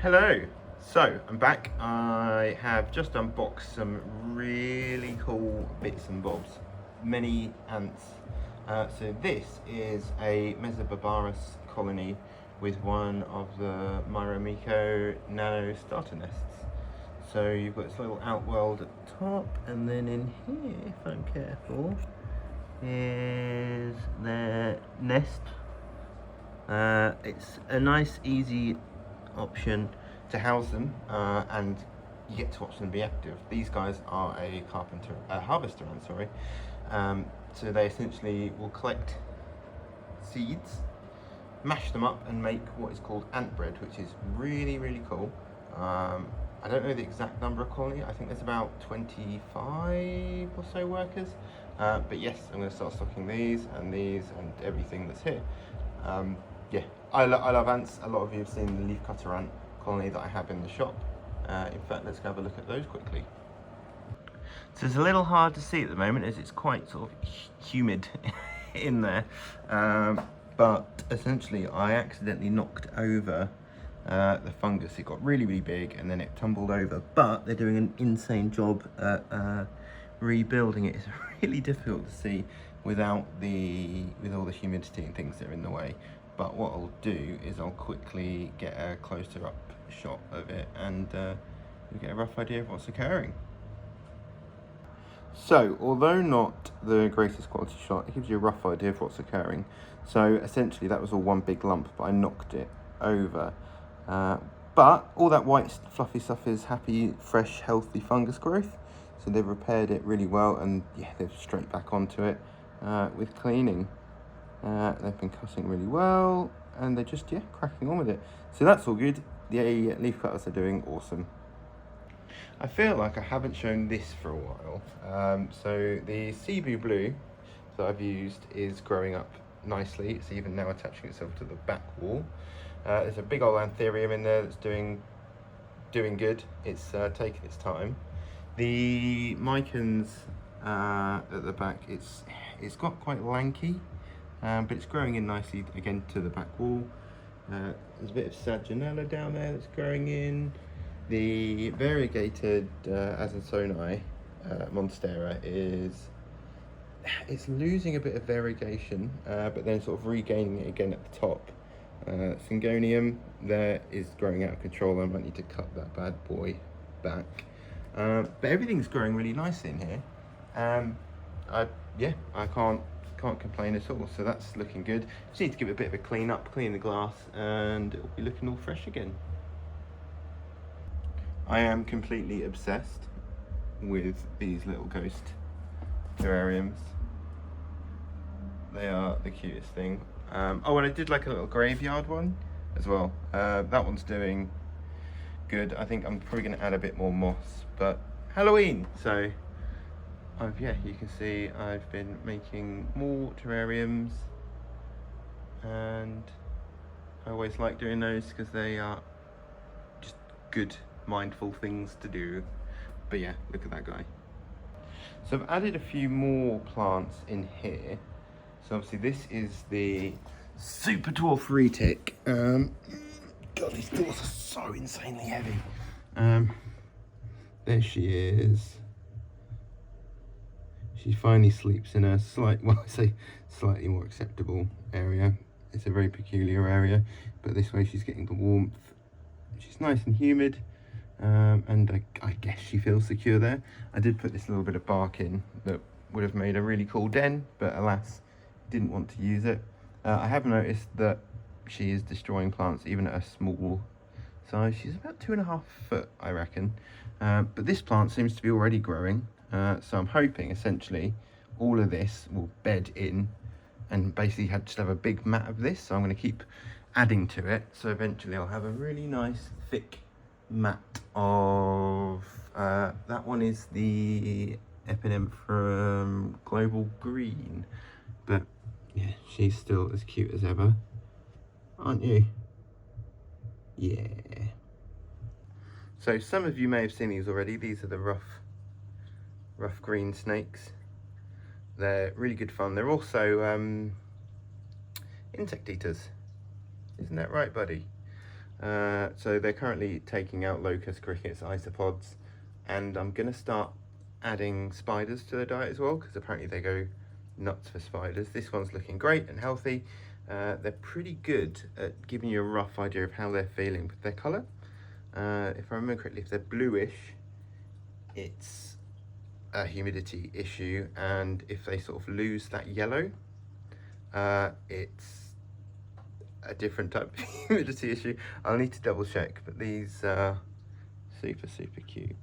Hello, so I'm back. I have just unboxed some really cool bits and bobs, many ants. So this is a Messor barbarus colony with one of the Myromiko nano starter nests. So you've got this little outworld at the top, and then in here, if I'm careful, is their nest. It's a nice, easy option to house them, and you get to watch them be active. These guys are a harvester ant, sorry. So they essentially will collect seeds, mash them up, and make what is called ant bread, which is really, really cool. I don't know the exact number of colony. I think there's about 25 or so workers. But yes, I'm going to start stocking these and everything that's here. Yeah, I love ants. A lot of you have seen the leafcutter ant colony that I have in the shop. In fact, let's have a look at those quickly. So it's a little hard to see at the moment as it's quite sort of humid in there. But essentially I accidentally knocked over the fungus. It got really, really big and then it tumbled over. But they're doing an insane job at rebuilding it. It's really difficult to see with all the humidity and things that are in the way. But what I'll do is I'll quickly get a closer up shot of it and you'll get a rough idea of what's occurring. So, although not the greatest quality shot, it gives you a rough idea of what's occurring. So essentially that was all one big lump, but I knocked it over. But all that white fluffy stuff is happy, fresh, healthy fungus growth. So they've repaired it really well, and yeah, they've straight back onto it with cleaning. They've been cutting really well, and they're just, yeah, cracking on with it. So that's all good. The leaf cutters are doing awesome. I feel like I haven't shown this for a while. So the Cebu blue that I've used is growing up nicely. It's even now attaching itself to the back wall. There's a big old anthurium in there that's doing good. It's taking its time. The Mycons at the back, it's got quite lanky. But it's growing in nicely again to the back wall. There's a bit of Saginella down there that's growing in. The variegated Azansoni Monstera it's losing a bit of variegation, but then sort of regaining it again at the top. Syngonium there is growing out of control. I might need to cut that bad boy back. But everything's growing really nicely in here. I can't complain at all, so that's looking good. Just need to give it a bit of a clean up, clean the glass, and it'll be looking all fresh again. I am completely obsessed with these little ghost terrariums. They are the cutest thing. Oh, and I did like a little graveyard one as well. That one's doing good. I think I'm probably going to add a bit more moss, but Halloween, so yeah, you can see I've been making more terrariums, and I always like doing those because they are just good, mindful things to do. But yeah, look at that guy. So I've added a few more plants in here. So obviously this is the super dwarf retic. God, these doors are so insanely heavy. There she is. She finally sleeps in a slightly more acceptable area. It's a very peculiar area, but this way she's getting the warmth. She's nice and humid, and I guess she feels secure there. I did put this little bit of bark in that would have made a really cool den, but alas, didn't want to use it. I have noticed that she is destroying plants even at a small size. She's about 2.5 foot, I reckon. But this plant seems to be already growing. So I'm hoping essentially all of this will bed in and basically just have a big mat of this. So I'm going to keep adding to it. So eventually I'll have a really nice thick mat of, that one is the epidemic from Global Green. But yeah, she's still as cute as ever, aren't you? Yeah. So some of you may have seen these already. These are the rough green snakes. They're really good fun. They're also insect eaters. Isn't that right, buddy? So they're currently taking out locusts, crickets, isopods, and I'm going to start adding spiders to their diet as well, because apparently they go nuts for spiders. This one's looking great and healthy. They're pretty good at giving you a rough idea of how they're feeling with their colour. If I remember correctly, if they're bluish, it's a humidity issue, and if they sort of lose that yellow, it's a different type of humidity issue. I'll need to double check, but these are super cute,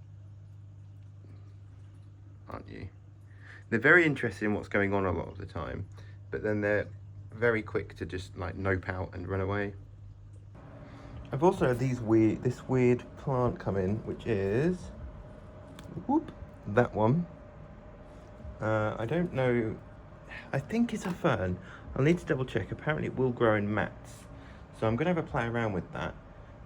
aren't you? They're very interested in what's going on a lot of the time, but then they're very quick to just like nope out and run away. I've also had this weird plant come in, which is that one. I don't know, I think it's a fern. I'll need to double check. Apparently it will grow in mats, so I'm going to have a play around with that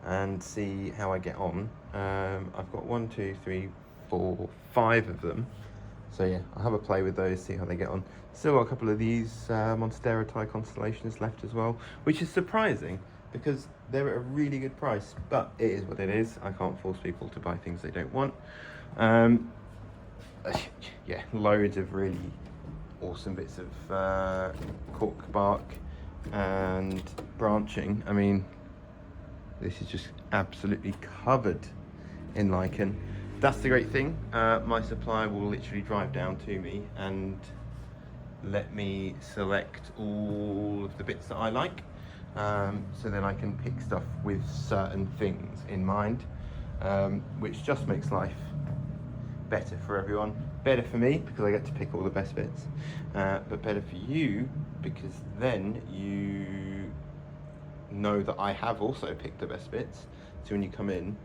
and see how I get on. I've got 1, 2, 3, 4, 5 of them, so yeah, I'll have a play with those, see how they get on. Still got a couple of these Monstera constellations left as well, which is surprising because they're at a really good price, but it is what it is. I can't force people to buy things they don't want. Yeah, loads of really awesome bits of cork bark and branching. I mean, this is just absolutely covered in lichen. That's the great thing. My supplier will literally drive down to me and let me select all of the bits that I like, so then I can pick stuff with certain things in mind, which just makes life better for everyone. Better for me because I get to pick all the best bits, but better for you because then you know that I have also picked the best bits. So when you come in,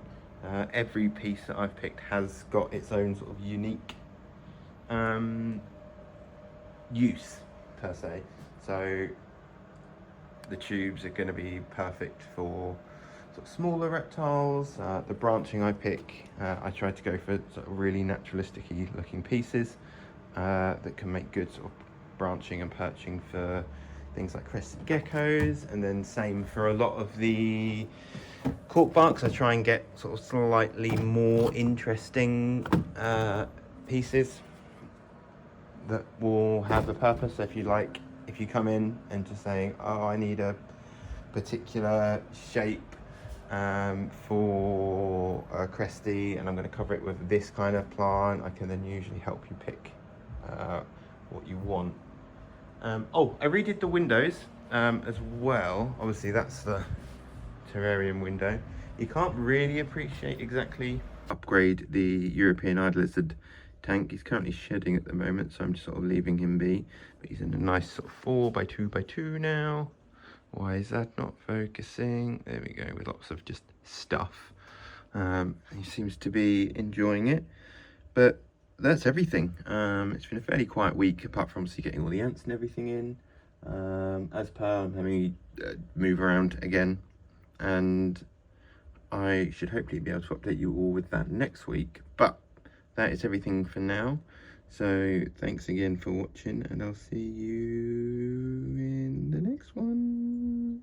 every piece that I've picked has got its own sort of unique use per se. So the tubes are going to be perfect for sort of smaller reptiles. The branching I pick, I try to go for sort of really naturalistic-y looking pieces that can make good sort of branching and perching for things like crested geckos, and then same for a lot of the cork barks. I try and get sort of slightly more interesting pieces that will have a purpose. So if you come in and just saying, oh, I need a particular shape for a cresty and I'm going to cover it with this kind of plant, I can then usually help you pick what you want. Oh, I redid the windows as well. Obviously that's the terrarium window. You can't really appreciate exactly. Upgrade the European eye lizard tank. He's currently shedding at the moment, so I'm just sort of leaving him be, but he's in a nice sort of 4x2x2 now. Why is that not focusing? There we go, with lots of just stuff. He seems to be enjoying it, but that's everything. It's been a fairly quiet week, apart from obviously getting all the ants and everything in. As per, I'm having to move around again, and I should hopefully be able to update you all with that next week. But that is everything for now. So thanks again for watching, and I'll see you in the next one.